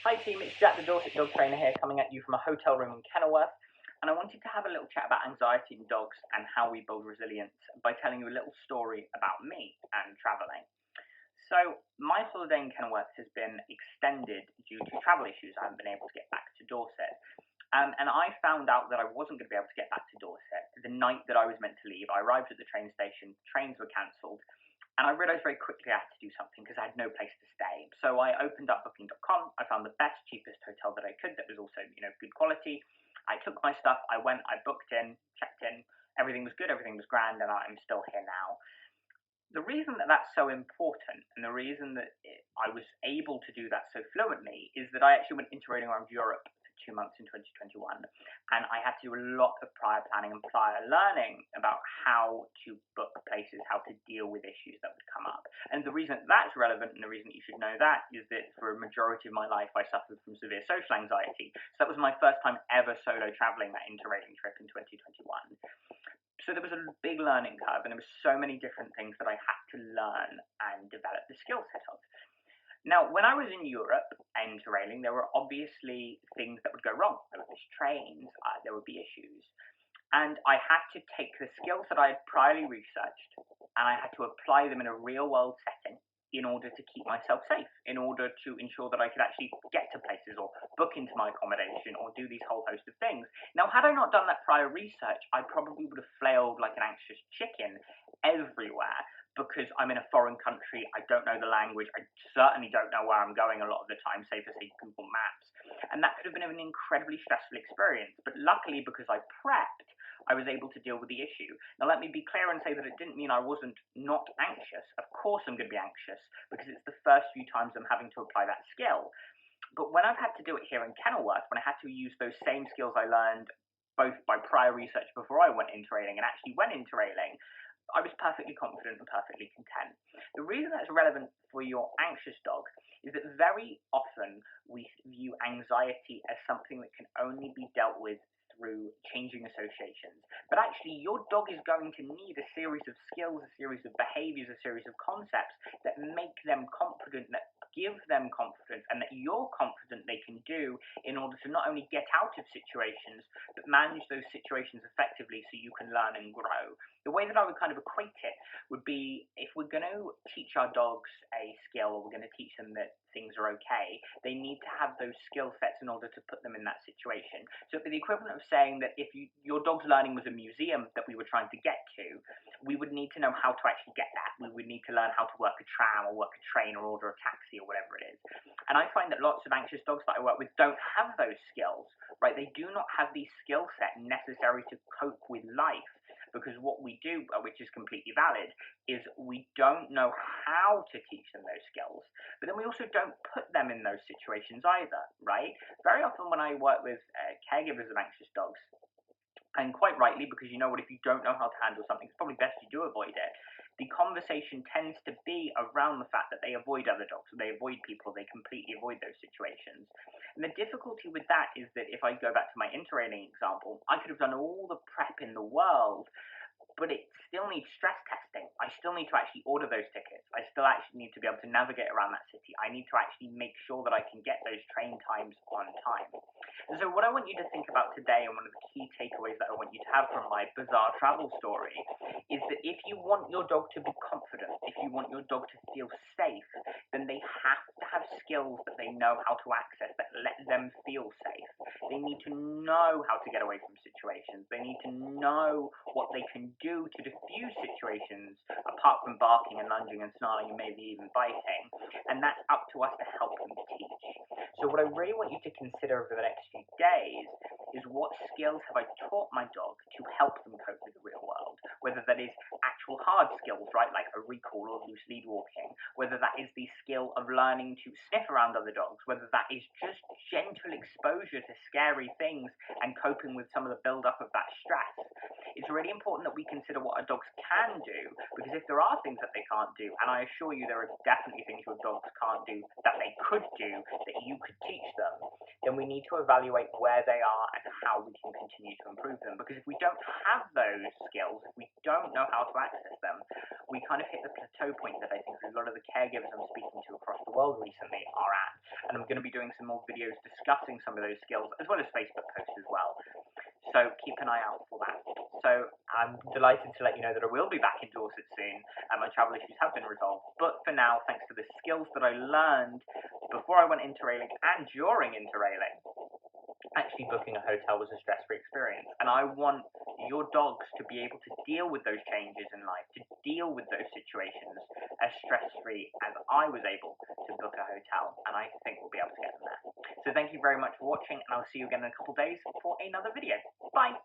Hi team, it's Jack the Dorset dog trainer here, coming at you from a hotel room in Kenilworth, and I wanted to have a little chat about anxiety in dogs and how we build resilience by telling you a little story about me and travelling. So my holiday in Kenilworth has been extended due to travel issues. I haven't been able to get back to Dorset. And I found out that I wasn't going to be able to get back to Dorset the night that I was meant to leave. I arrived at the train station, trains were cancelled, and I realised very quickly I had to do something because I had no place to stay. So I opened up booking.com. I found the best, cheapest hotel that I could that was also, good quality. I took my stuff, I went, I booked in, checked in, everything was good, everything was grand, and I'm still here now. The reason that that's so important, and the reason that I was able to do that so fluently, is that I actually went interrailing around Europe for 2 months in 2021, and I had to do a lot of prior planning and prior learning about how to book places, how to deal with issues that would come up. And the reason that's relevant, and the reason you should know that, is that for a majority of my life I suffered from severe social anxiety. So that was my first time ever solo traveling that interrailing trip in 2021. So there was a big learning curve, and there were so many different things that I had to learn and develop the skill set of. Now, when I was in Europe interrailing, there were obviously things that would go wrong. There would be trains, there would be issues. And I had to take the skills that I had priorly researched, and I had to apply them in a real-world setting in order to keep myself safe, in order to ensure that I could actually get to places or book into my accommodation or do these whole host of things. Now, had I not done that prior research, I probably would have flailed like an anxious chicken everywhere, because I'm in a foreign country, I don't know the language, I certainly don't know where I'm going a lot of the time, save for Google Maps. And that could have been an incredibly stressful experience. But luckily, because I prepped, I was able to deal with the issue. Now, let me be clear and say that it didn't mean I wasn't not anxious. Of course I'm going to be anxious, because it's the first few times I'm having to apply that skill. But when I've had to do it here in Kenilworth, when I had to use those same skills I learned both by prior research before I went interrailing and actually went interrailing, I was perfectly confident and perfectly content. The reason that's relevant for your anxious dog is that very often we view anxiety as something that can only be dealt with through changing associations. But actually, your dog is going to need a series of skills, a series of behaviors, a series of concepts that make them confident, that give them confidence, and that you're confident they can do in order to not only get out of situations, but manage those situations effectively so you can learn and grow. The way that I would kind of equate it would be, if we're going to teach our dogs a skill, or we're going to teach them that things are okay, they need to have those skill sets in order to put them in that situation. So it'd be the equivalent of saying that if your dog's learning was a museum that we were trying to get to, we would need to know how to actually get that. We would need to learn how to work a tram or work a train or order a taxi or whatever it is. And I find that lots of anxious dogs that I work with don't have those skills, right? They do not have the skill set necessary to cope with life. Because what we do, which is completely valid, is we don't know how to teach them those skills. But then we also don't put them in those situations either, right? Very often when I work with caregivers of anxious dogs, and quite rightly, because you know what, if you don't know how to handle something, it's probably best you do avoid it. The conversation tends to be around the fact that they avoid other dogs, or they avoid people, they completely avoid those situations. And the difficulty with that is that if I go back to my interrailing example, I could have done all the prep in the world, but it still needs stress testing. I still need to actually order those tickets. I still actually need to be able to navigate around that city. I need to actually make sure that I can get those train times on time. And so what I want you to think about today, and one of the key takeaways that I want you to have from my bizarre travel story, is that if you want your dog to be confident, if you want your dog to feel safe, then they have to have skills that they know how to access, that let them feel safe. They need to know how to get away from situations. They need to know what they can do to diffuse situations, apart from barking and lunging and snarling and maybe even biting. And that's up to us to help them teach. So what I really want you to consider over the next few days is, what skills have I taught my dog to help them cope with the real world? Whether that is actual hard skills, right, like a recall or loose lead walking, whether that is the skill of learning to sniff around other dogs, whether that is just gentle exposure to scary things and coping with some of the build-up of that stress. It's really important that we consider what our dogs can do, because if there are things that they can't do, and I assure you there are definitely things your dogs can't do that they could do that you could teach them, then we need to evaluate where they are and how we can continue to improve them. Because if we don't have those skills, if we don't know how to access them, we kind of hit the plateau point that I think a lot of the caregivers I'm speaking to across the world recently are at. And I'm going to be doing some more videos discussing some of those skills, as well as Facebook posts as well. So keep an eye out for that. So I'm delighted to let you know that I will be back in Dorset soon, and my travel issues have been resolved. But for now, thanks to the skills that I learned before I went interrailing and during interrailing, actually booking a hotel was a stress-free experience. And I want your dogs to be able to deal with those changes in life, to deal with those situations as stress-free as I was able to book a hotel, and I think we'll be able to get them there. So thank you very much for watching, and I'll see you again in a couple of days for another video. Bye!